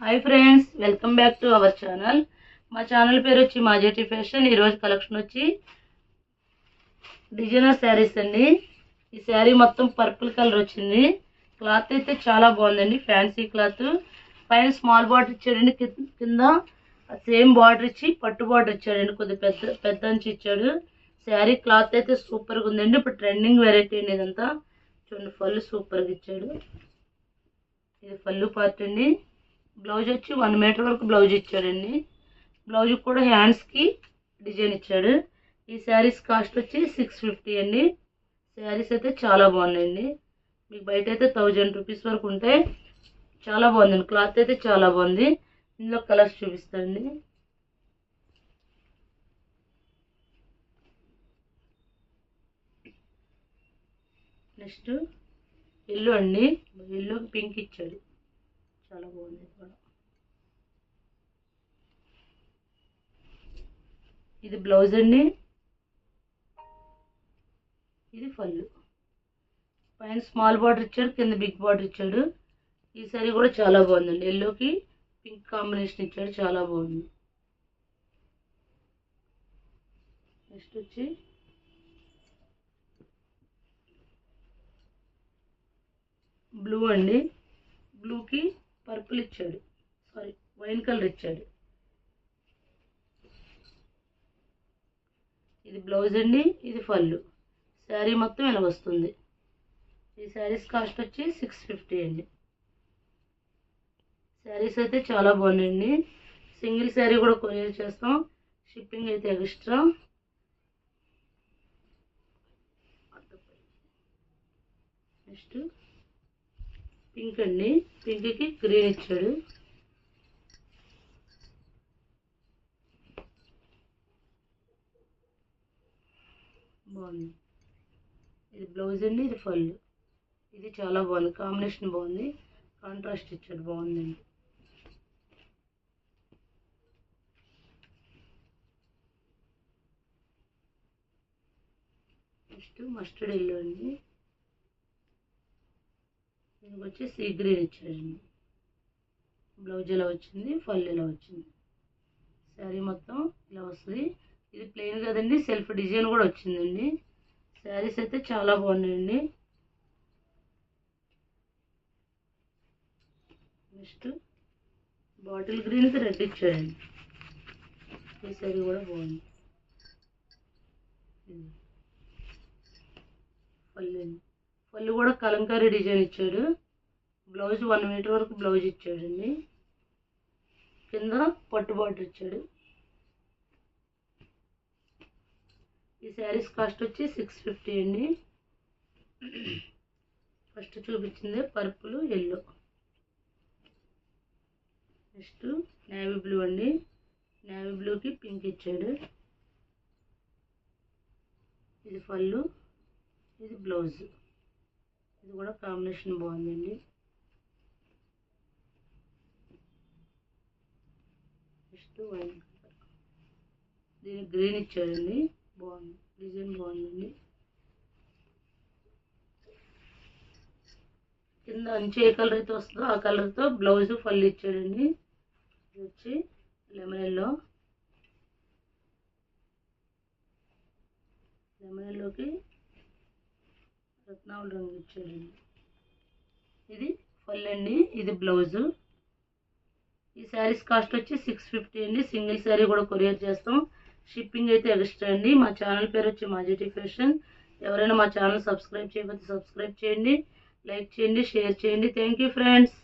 Hi friends, welcome back to our channel. మా channel పేరు వచ్చి మాజెటీ ఫ్యాషన్. ఈరోజు కలెక్షన్ వచ్చి డిజైనర్ శారీస్ అండి. ఈ శారీ మొత్తం పర్పుల్ కలర్ వచ్చింది. క్లాత్ అయితే చాలా బాగుందండి, ఫ్యాన్సీ క్లాత్. పైన స్మాల్ బార్డర్ ఇచ్చాడండి, కింద సేమ్ బార్డర్ ఇచ్చి పట్టు బార్డర్ ఇచ్చాడండి, కొద్దిగా పెద్ద పెద్ద అంచు ఇచ్చాడు. శారీ క్లాత్ అయితే సూపర్గా ఉందండి. ఇప్పుడు ట్రెండింగ్ వెరైటీ అండి ఇదంతా. చూడండి, పళ్ళు సూపర్గా ఇచ్చాడు. ఇది పళ్ళు పార్ట్ అండి. బ్లౌజ్ వచ్చి 1 మీటర్ వరకు బ్లౌజ్ ఇచ్చాడండి. బ్లౌజ్ కూడా హ్యాండ్స్కి డిజైన్ ఇచ్చాడు. ఈ శారీస్ కాస్ట్ వచ్చి 650 అండి. శారీస్ అయితే చాలా బాగున్నాయండి. మీకు బయట అయితే 1000 రూపీస్ వరకు ఉంటాయి. చాలా బాగుందండి, క్లాత్ అయితే చాలా బాగుంది. ఇందులో కలర్స్ చూపిస్తానండి. నెక్స్ట్ ఎల్లో అండి, ఎల్లోకి పింక్ ఇచ్చాడు, చాలా బాగుంది కూడా. ఇది బ్లౌజ్ అండి, ఇది పళ్ళు. పైన స్మాల్ బార్డర్ ఇచ్చాడు, కింద బిగ్ బార్డర్ ఇచ్చాడు. ఈ సారీ కూడా చాలా బాగుందండి, ఎల్లోకి పింక్ కాంబినేషన్ ఇచ్చాడు, చాలా బాగుంది. నెక్స్ట్ వచ్చి బ్లూ అండి, బ్లూకి పర్పుల్ ఇచ్చాడు, సారీ వైన్ కలర్ ఇచ్చాడు. ఇది బ్లౌజ్ అండి, ఇది పళ్ళు. శారీ మొత్తం ఇలా వస్తుంది. ఈ శారీస్ కాస్ట్ వచ్చి 650 అండి. శారీస్ అయితే చాలా బాగున్నాయండి. సింగిల్ శారీ కూడా కొరియర్ చేస్తాం, షిప్పింగ్ అయితే ఎక్స్ట్రా. నెక్స్ట్ పింక్ అండి, పింక్కి గ్రీన్ ఇచ్చాడు. బాగుంది. ఇది బ్లౌజ్ అండి, ఇది పళ్ళు. ఇది చాలా బాగుంది, కాంబినేషన్ బాగుంది, కాంట్రాస్ట్ ఇచ్చాడు, బాగుందండి. నెక్స్ట్ మస్టర్డ్ ఎల్లో అండి, దీనికి వచ్చి సీ గ్రీన్ ఇచ్చాడండి. బ్లౌజ్ ఇలా వచ్చింది, పళ్ళు ఇలా వచ్చింది. శారీ మొత్తం ఇలా వస్తుంది. ఇది ప్లెయిన్ కదండి, సెల్ఫ్ డిజైన్ కూడా వచ్చిందండి. శారీస్ అయితే చాలా బాగున్నాయండి. నెక్స్ట్ బాటిల్ గ్రీన్కి రెడ్ ఇచ్చాడండి. ఈ శారీ కూడా బాగుంది. పళ్ళు కూడా కలంకారీ డిజైన్ ఇచ్చాడు. బ్లౌజ్ 1 మీటర్ వరకు బ్లౌజ్ ఇచ్చాడండి, కింద పట్టు బార్డర్ ఇచ్చాడు. ఈ శారీస్ కాస్ట్ వచ్చి 650 అండి. ఫస్ట్ చూపించింది purple yellow. Next navy blue అండి, నేవీ బ్లూకి పింక్ ఇచ్చాడు. ఇది పళ్ళు, ఇది బ్లౌజ్. ఇది కూడా కాంబినేషన్ బాగుందండి. నెక్స్ట్ వైన్ కలర్, దీనికి గ్రీన్ ఇచ్చాడండి, బాగుంది, డిజైన్ బాగుందండి. కింద అంచు ఏ కలర్ అయితే వస్తుందో ఆ కలర్తో బ్లౌజ్ పళ్ళు ఇచ్చాడండి. ఇది వచ్చి లెమన్ ఎల్లోకి రత్నావళి రంగు ఇచ్చాడండి. ఇది పళ్ళు అండి, ఇది బ్లౌజు. ఈ శారీస్ కాస్ట్ వచ్చి 650 అండి. సింగిల్ శారీ కూడా కొరియర్ చేస్తాం, షిప్పింగ్ అయితే ఎక్స్ట్రా అండి. మా ఛానల్ పేరు వచ్చి మాజెటీ ఫ్యాషన్. ఎవరైనా మా ఛానల్ సబ్స్క్రైబ్ చేయకపోతే సబ్స్క్రైబ్ చేయండి, లైక్ చేయండి, షేర్ చేయండి. Thank you friends.